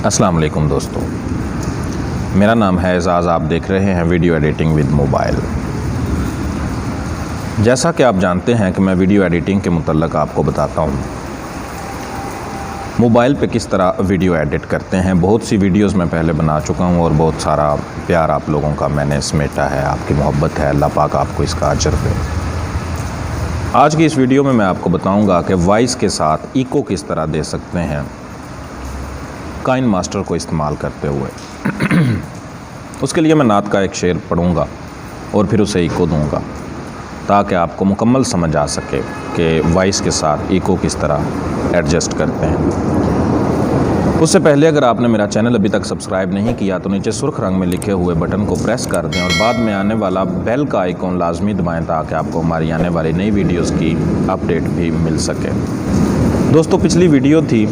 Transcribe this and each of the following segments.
अस्सलाम वालेकुम दोस्तों, मेरा नाम है एजाज़। आप देख रहे हैं वीडियो एडिटिंग विद मोबाइल। जैसा कि आप जानते हैं कि मैं वीडियो एडिटिंग के मुतल्लिक़ आपको बताता हूँ मोबाइल पे किस तरह वीडियो एडिट करते हैं। बहुत सी वीडियोस मैं पहले बना चुका हूँ और बहुत सारा प्यार आप लोगों का मैंने समेटा है, आपकी मोहब्बत है, अल्लाह पाक आपको इसका अजर दे। आज की इस वीडियो में मैं आपको बताऊँगा कि वॉइस के साथ इको किस तरह दे सकते हैं काइन मास्टर को इस्तेमाल करते हुए। उसके लिए मैं नात का एक शेर पढ़ूँगा और फिर उसे इको दूँगा ताकि आपको मुकम्मल समझ आ सके कि वॉइस के साथ इको किस तरह एडजस्ट करते हैं। उससे पहले अगर आपने मेरा चैनल अभी तक सब्सक्राइब नहीं किया तो नीचे सुर्ख रंग में लिखे हुए बटन को प्रेस कर दें और बाद में आने वाला बेल का आइकॉन लाजमी दबाएं ताकि आपको हमारी आने वाली नई वीडियोज़ की अपडेट भी मिल सके। दोस्तों, पिछली वीडियो थी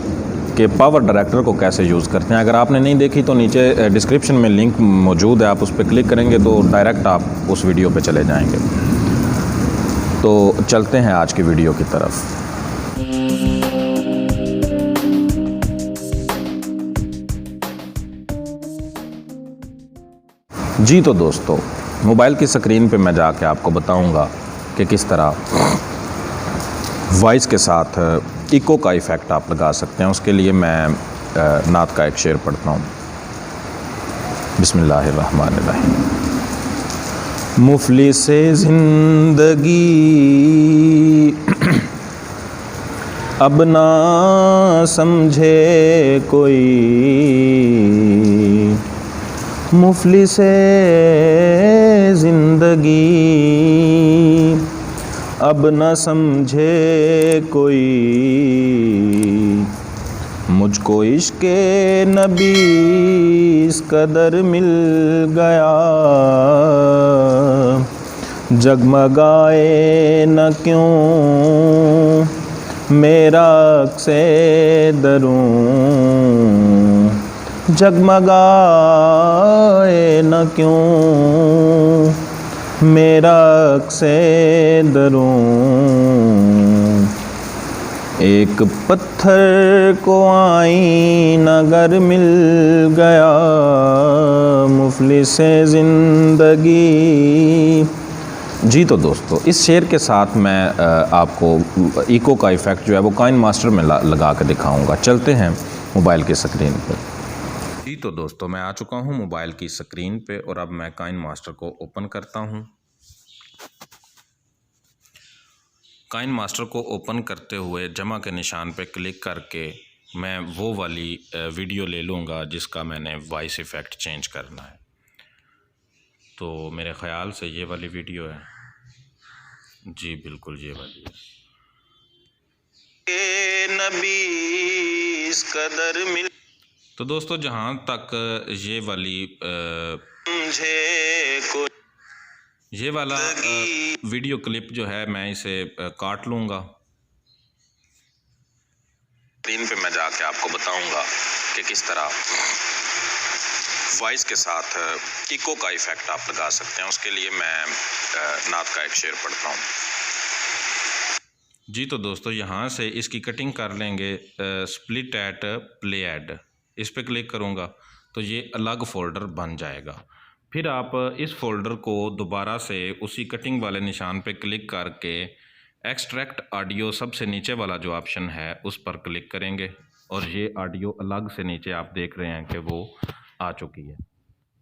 कि पावर डायरेक्टर को कैसे यूज़ करते हैं। अगर आपने नहीं देखी तो नीचे डिस्क्रिप्शन में लिंक मौजूद है, आप उस पर क्लिक करेंगे तो डायरेक्ट आप उस वीडियो पे चले जाएंगे। तो चलते हैं आज की वीडियो की तरफ। जी तो दोस्तों, मोबाइल की स्क्रीन पे मैं जाके आपको बताऊंगा कि किस तरह वॉइस के साथ इको का इफ़ेक्ट आप लगा सकते हैं। उसके लिए मैं नात का एक शेर पढ़ता हूँ। बिस्मिल्लाहिर्रहमानिर्रहीम। मुफलिसे ज़िंदगी अब ना समझे कोई, मुफलिसे ज़िंदगी अब न समझे कोई, मुझको इश्क़े नबी इस कदर मिल गया, जगमगाए न क्यों मेरा अक्से दरूं, जगमगाए न क्यों मेरा अक्से दरूं। एक पत्थर को आईना अगर मिल गया, मुफलिसे ज़िंदगी। जी तो दोस्तों, इस शेर के साथ मैं आपको इको का इफ़ेक्ट जो है वो काइन मास्टर में लगा के दिखाऊंगा। चलते हैं मोबाइल की स्क्रीन पर। जी तो दोस्तों, मैं आ चुका हूँ मोबाइल की स्क्रीन पे और अब मैं काइन मास्टर को ओपन करता हूँ। काइन मास्टर को ओपन करते हुए जमा के निशान पे क्लिक करके मैं वो वाली वीडियो ले लूँगा जिसका मैंने वॉइस इफ़ेक्ट चेंज करना है। तो मेरे ख़याल से ये वाली वीडियो है। जी बिल्कुल ये वाली है। नबी इस कदर मिल। तो दोस्तों, जहाँ तक ये वाली ये वाला वीडियो क्लिप जो है मैं इसे काट लूँगा। स्क्रीन पे मैं जाके आपको बताऊंगा कि किस तरह वॉइस के साथ इको का इफ़ेक्ट आप लगा सकते हैं। उसके लिए मैं नात का एक शेर पढ़ता हूँ। जी तो दोस्तों, यहाँ से इसकी कटिंग कर लेंगे। स्प्लिट एट प्ले एड, इस पर क्लिक करूँगा तो ये अलग फ़ोल्डर बन जाएगा। फिर आप इस फ़ोल्डर को दोबारा से उसी कटिंग वाले निशान पे क्लिक करके एक्सट्रैक्ट ऑडियो सबसे नीचे वाला जो ऑप्शन है उस पर क्लिक करेंगे और ये ऑडियो अलग से नीचे आप देख रहे हैं कि वो आ चुकी है।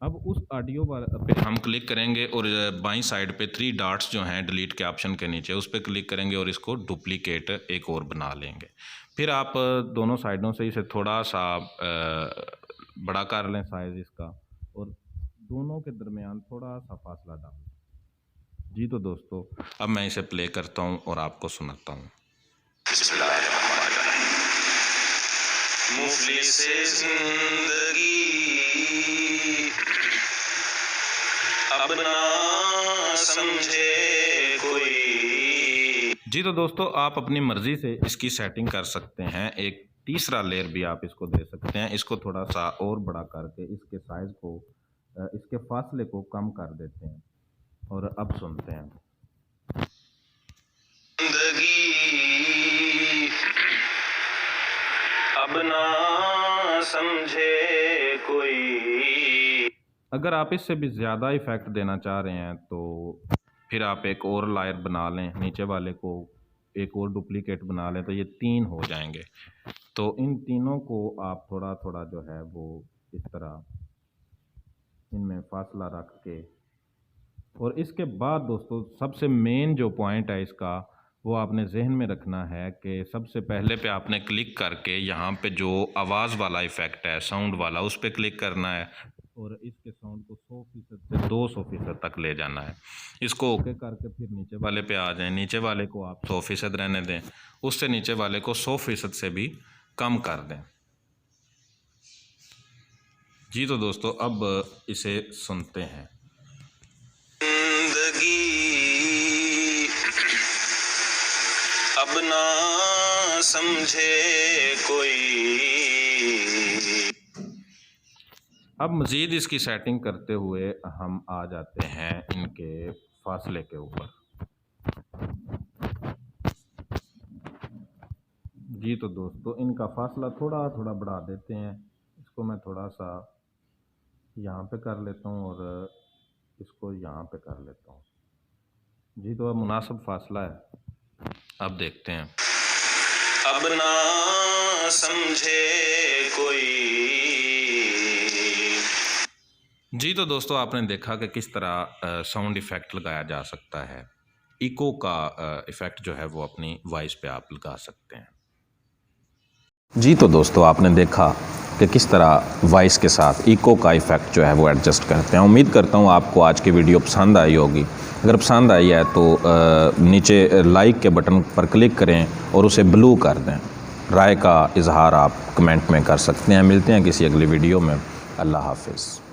अब उस ऑडियो पे हम क्लिक करेंगे और बाईं साइड पे 3 डॉट्स जो हैं डिलीट के ऑप्शन के नीचे उस पर क्लिक करेंगे और इसको डुप्लीकेट एक और बना लेंगे। फिर आप दोनों साइडों से इसे थोड़ा सा बड़ा कर लें साइज़ इसका और दोनों के दरमियान थोड़ा सा फासला डालें। जी तो दोस्तों, अब मैं इसे प्ले करता हूँ और आपको सुनाता हूँ। मुफलिसे ज़िंदगी अब ना समझे कोई। जी तो दोस्तों, आप अपनी मर्ज़ी से इसकी सेटिंग कर सकते हैं। एक तीसरा लेयर भी आप इसको दे सकते हैं। इसको थोड़ा सा और बड़ा करके इसके साइज़ को, इसके फासले को कम कर देते हैं और अब सुनते हैं। जिंदगी अब ना समझे कोई। अगर आप इससे भी ज़्यादा इफ़ेक्ट देना चाह रहे हैं तो फिर आप एक और लायर बना लें, नीचे वाले को एक और डुप्लीकेट बना लें, तो ये 3 हो जाएंगे। तो इन तीनों को आप थोड़ा थोड़ा जो है वो इस तरह इनमें फासला रख के, और इसके बाद दोस्तों सबसे मेन जो पॉइंट है इसका, वो आपने जहन में रखना है कि सबसे पहले पे आपने क्लिक करके यहाँ पे जो आवाज़ वाला इफ़ेक्ट है, साउंड वाला, उस पर क्लिक करना है और इसके साउंड को 100% से 200% तक ले जाना है। इसको ओके करके फिर नीचे वाले पे आ जाएं। नीचे वाले को आप 100% रहने दें, उससे नीचे वाले को 100% से भी कम कर दें। जी तो दोस्तों अब इसे सुनते हैं। जिंदगी अब ना समझे कोई। अब मज़ीद इसकी सेटिंग करते हुए हम आ जाते हैं इनके फासले के ऊपर। जी तो दोस्तों इनका फासला थोड़ा थोड़ा बढ़ा देते हैं। इसको मैं थोड़ा सा यहाँ पे कर लेता हूँ और इसको यहाँ पे कर लेता हूँ। जी तो अब मुनासिब फासला है। अब देखते हैं। अब ना समझे कोई। जी तो दोस्तों आपने देखा कि किस तरह साउंड इफ़ेक्ट लगाया जा सकता है। इको का इफ़ेक्ट जो है वो अपनी वॉइस पे आप लगा सकते हैं। जी तो दोस्तों आपने देखा कि किस तरह वॉइस के साथ इको का इफ़ेक्ट जो है वो एडजस्ट करते हैं। उम्मीद करता हूँ आपको आज की वीडियो पसंद आई होगी। अगर पसंद आई है तो नीचे लाइक के बटन पर क्लिक करें और उसे ब्लू कर दें। राय का इजहार आप कमेंट में कर सकते हैं। मिलते हैं किसी अगली वीडियो में। अल्लाह हाफिज़।